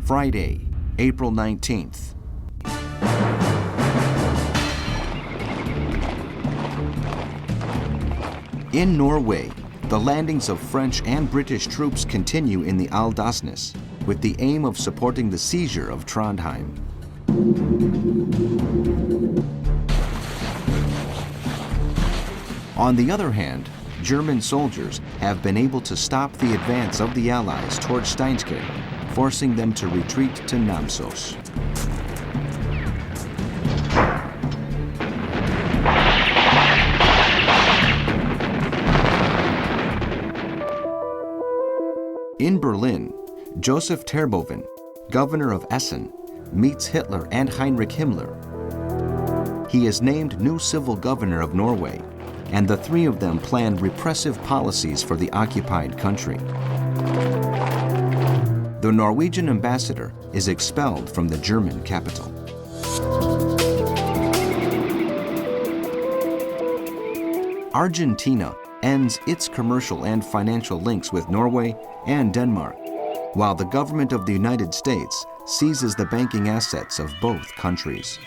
Friday, April 19th. In Norway, the landings of French and British troops continue in the Aldasnes with the aim of supporting the seizure of Trondheim. On the other hand, German soldiers have been able to stop the advance of the Allies towards Steinkjer, forcing them to retreat to Namsos. In Berlin, Joseph Terboven, governor of Essen, meets Hitler and Heinrich Himmler. He is named new civil governor of Norway, and the three of them plan repressive policies for the occupied country. The Norwegian ambassador is expelled from the German capital. Argentina ends its commercial and financial links with Norway and Denmark, while the government of the United States seizes the banking assets of both countries.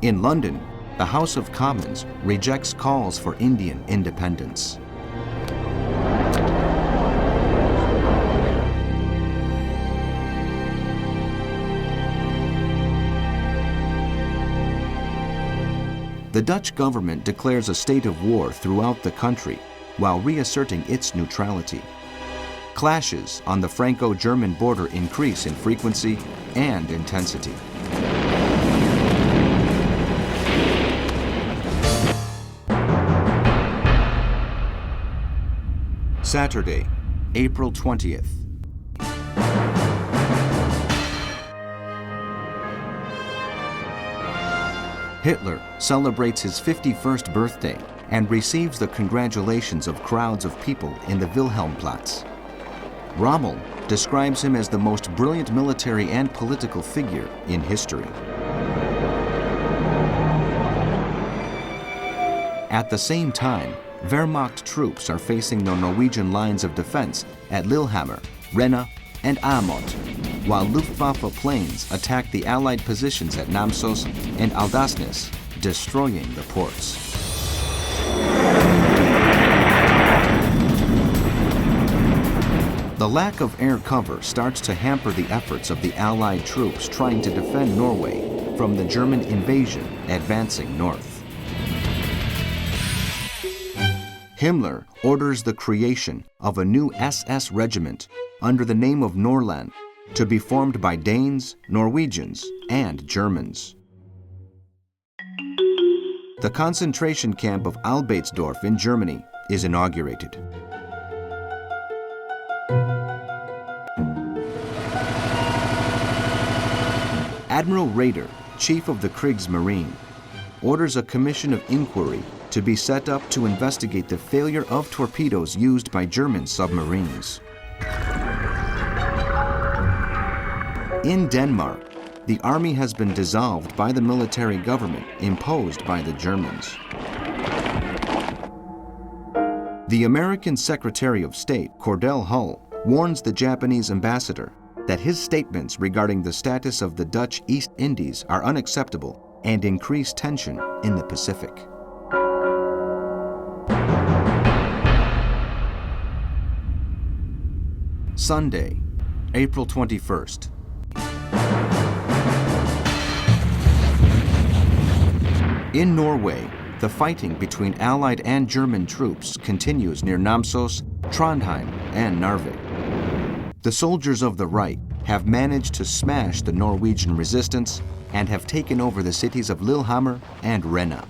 In London, the House of Commons rejects calls for Indian independence. The Dutch government declares a state of war throughout the country while reasserting its neutrality. Clashes on the Franco-German border increase in frequency and intensity. Saturday, April 20th. Hitler celebrates his 51st birthday and receives the congratulations of crowds of people in the Wilhelmplatz. Rommel describes him as the most brilliant military and political figure in history. At the same time, Wehrmacht troops are facing the Norwegian lines of defense at Lillehammer, Rena, and Åmot, while Luftwaffe planes attack the Allied positions at Namsos and Aldasnes, destroying the ports. The lack of air cover starts to hamper the efforts of the Allied troops trying to defend Norway from the German invasion advancing north. Himmler orders the creation of a new SS regiment under the name of Norrland to be formed by Danes, Norwegians, and Germans. The concentration camp of Albrechtsdorf in Germany is inaugurated. Admiral Raeder, chief of the Kriegsmarine, orders a commission of inquiry to be set up to investigate the failure of torpedoes used by German submarines. In Denmark, the army has been dissolved by the military government imposed by the Germans. The American Secretary of State, Cordell Hull, warns the Japanese ambassador that his statements regarding the status of the Dutch East Indies are unacceptable and increase tension in the Pacific. Sunday, April 21st. In Norway, the fighting between Allied and German troops continues near Namsos, Trondheim, and Narvik. The soldiers of the right have managed to smash the Norwegian resistance and have taken over the cities of Lillehammer and Rena.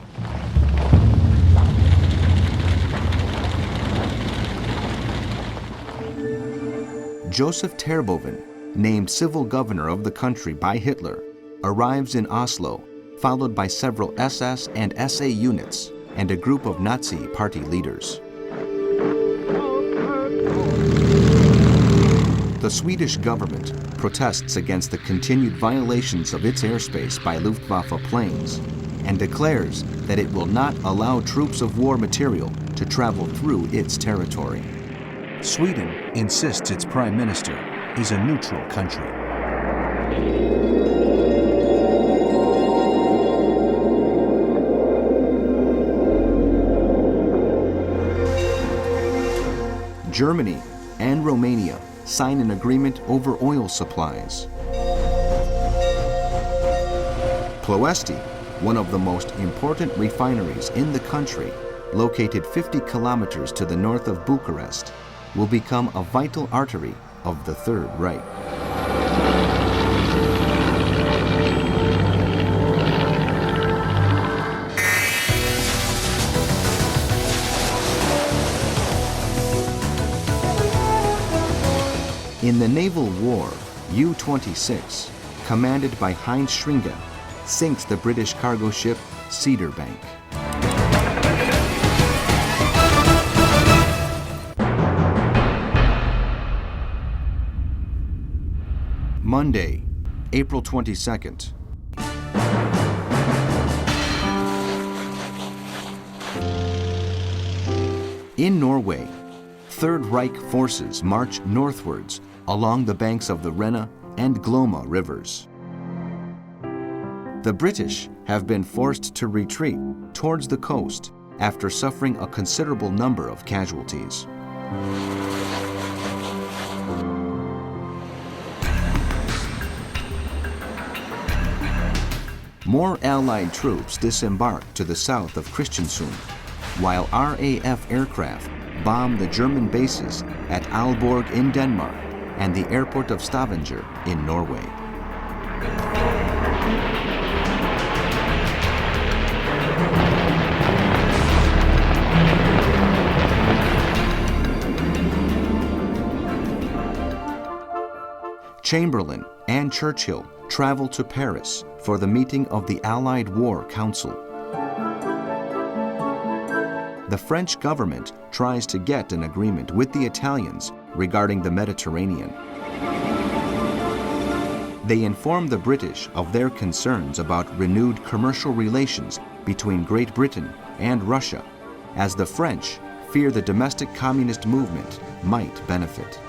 Joseph Terboven, named civil governor of the country by Hitler, arrives in Oslo, followed by several SS and SA units and a group of Nazi party leaders. The Swedish government protests against the continued violations of its airspace by Luftwaffe planes and declares that it will not allow troops of war material to travel through its territory. Sweden insists its prime minister is a neutral country. Germany and Romania sign an agreement over oil supplies. Ploesti, one of the most important refineries in the country, located 50 kilometers to the north of Bucharest, will become a vital artery of the Third Reich. In the naval war, U-26, commanded by Heinz Schringa, sinks the British cargo ship Cedarbank. Monday, April 22nd. In Norway, Third Reich forces march northwards along the banks of the Rena and Glomma rivers. The British have been forced to retreat towards the coast after suffering a considerable number of casualties. More Allied troops disembarked to the south of Kristiansund, while RAF aircraft bombed the German bases at Aalborg in Denmark and the airport of Stavanger in Norway. Chamberlain and Churchill travel to Paris for the meeting of the Allied War Council. The French government tries to get an agreement with the Italians regarding the Mediterranean. They inform the British of their concerns about renewed commercial relations between Great Britain and Russia, as the French fear the domestic communist movement might benefit.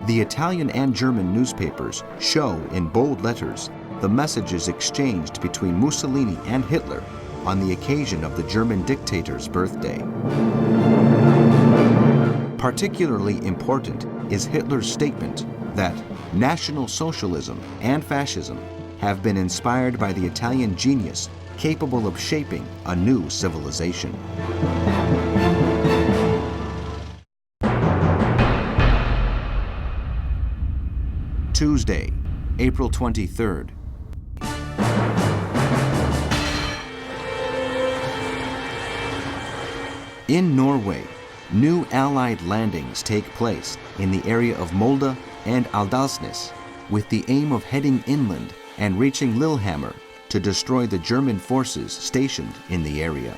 The Italian and German newspapers show in bold letters the messages exchanged between Mussolini and Hitler on the occasion of the German dictator's birthday. Particularly important is Hitler's statement that National Socialism and Fascism have been inspired by the Italian genius capable of shaping a new civilization. Tuesday, April 23rd. In Norway, new Allied landings take place in the area of Molde and Aldalsnes with the aim of heading inland and reaching Lillehammer to destroy the German forces stationed in the area.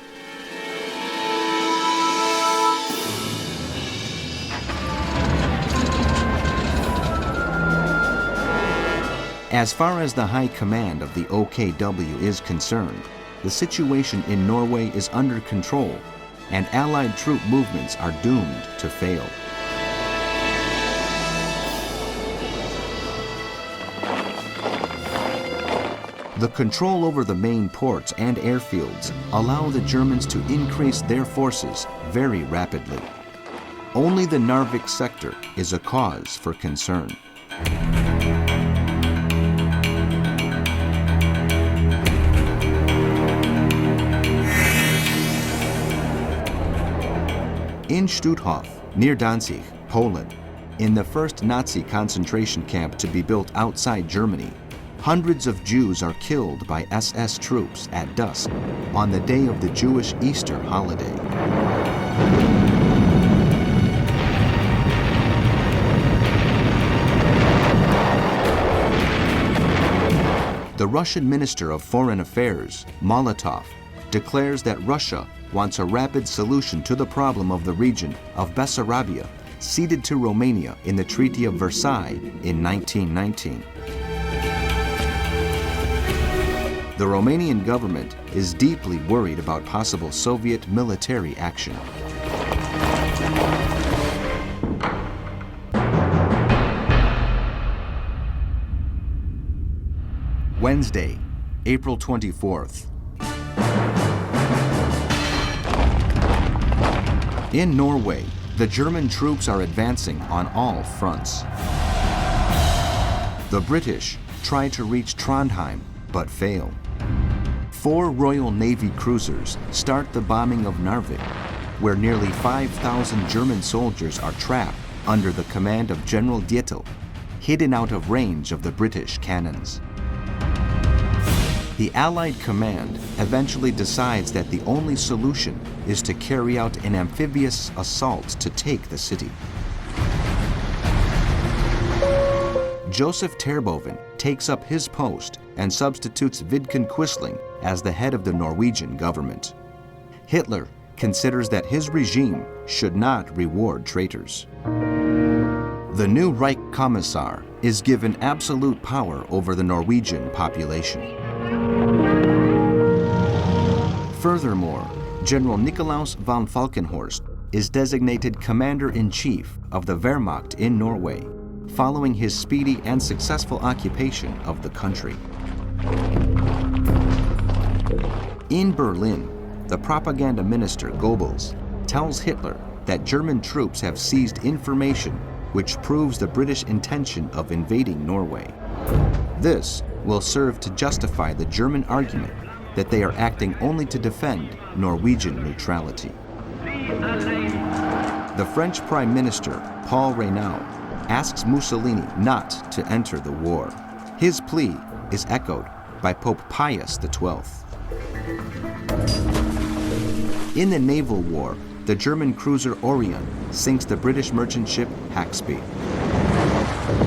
As far as the high command of the OKW is concerned, the situation in Norway is under control, and Allied troop movements are doomed to fail. The control over the main ports and airfields allow the Germans to increase their forces very rapidly. Only the Narvik sector is a cause for concern. In Stutthof, near Danzig, Poland, in the first Nazi concentration camp to be built outside Germany, hundreds of Jews are killed by SS troops at dusk on the day of the Jewish Easter holiday. The Russian Minister of Foreign Affairs, Molotov, declares that Russia wants a rapid solution to the problem of the region of Bessarabia, ceded to Romania in the Treaty of Versailles in 1919. the Romanian government is deeply worried about possible Soviet military action. Wednesday, April 24th. In Norway, the German troops are advancing on all fronts. The British try to reach Trondheim, but fail. 4 Royal Navy cruisers start the bombing of Narvik, where nearly 5,000 German soldiers are trapped under the command of General Dietl, hidden out of range of the British cannons. The Allied command eventually decides that the only solution is to carry out an amphibious assault to take the city. Joseph Terboven takes up his post and substitutes Vidkun Quisling as the head of the Norwegian government. Hitler considers that his regime should not reward traitors. The new Reich Commissar is given absolute power over the Norwegian population. Furthermore, General Nikolaus von Falkenhorst is designated Commander-in-Chief of the Wehrmacht in Norway, following his speedy and successful occupation of the country. In Berlin, the propaganda minister Goebbels tells Hitler that German troops have seized information which proves the British intention of invading Norway. This will serve to justify the German argument that they are acting only to defend Norwegian neutrality. The French Prime Minister, Paul Reynaud, asks Mussolini not to enter the war. His plea is echoed by Pope Pius XII. In the naval war, the German cruiser Orion sinks the British merchant ship Haxby.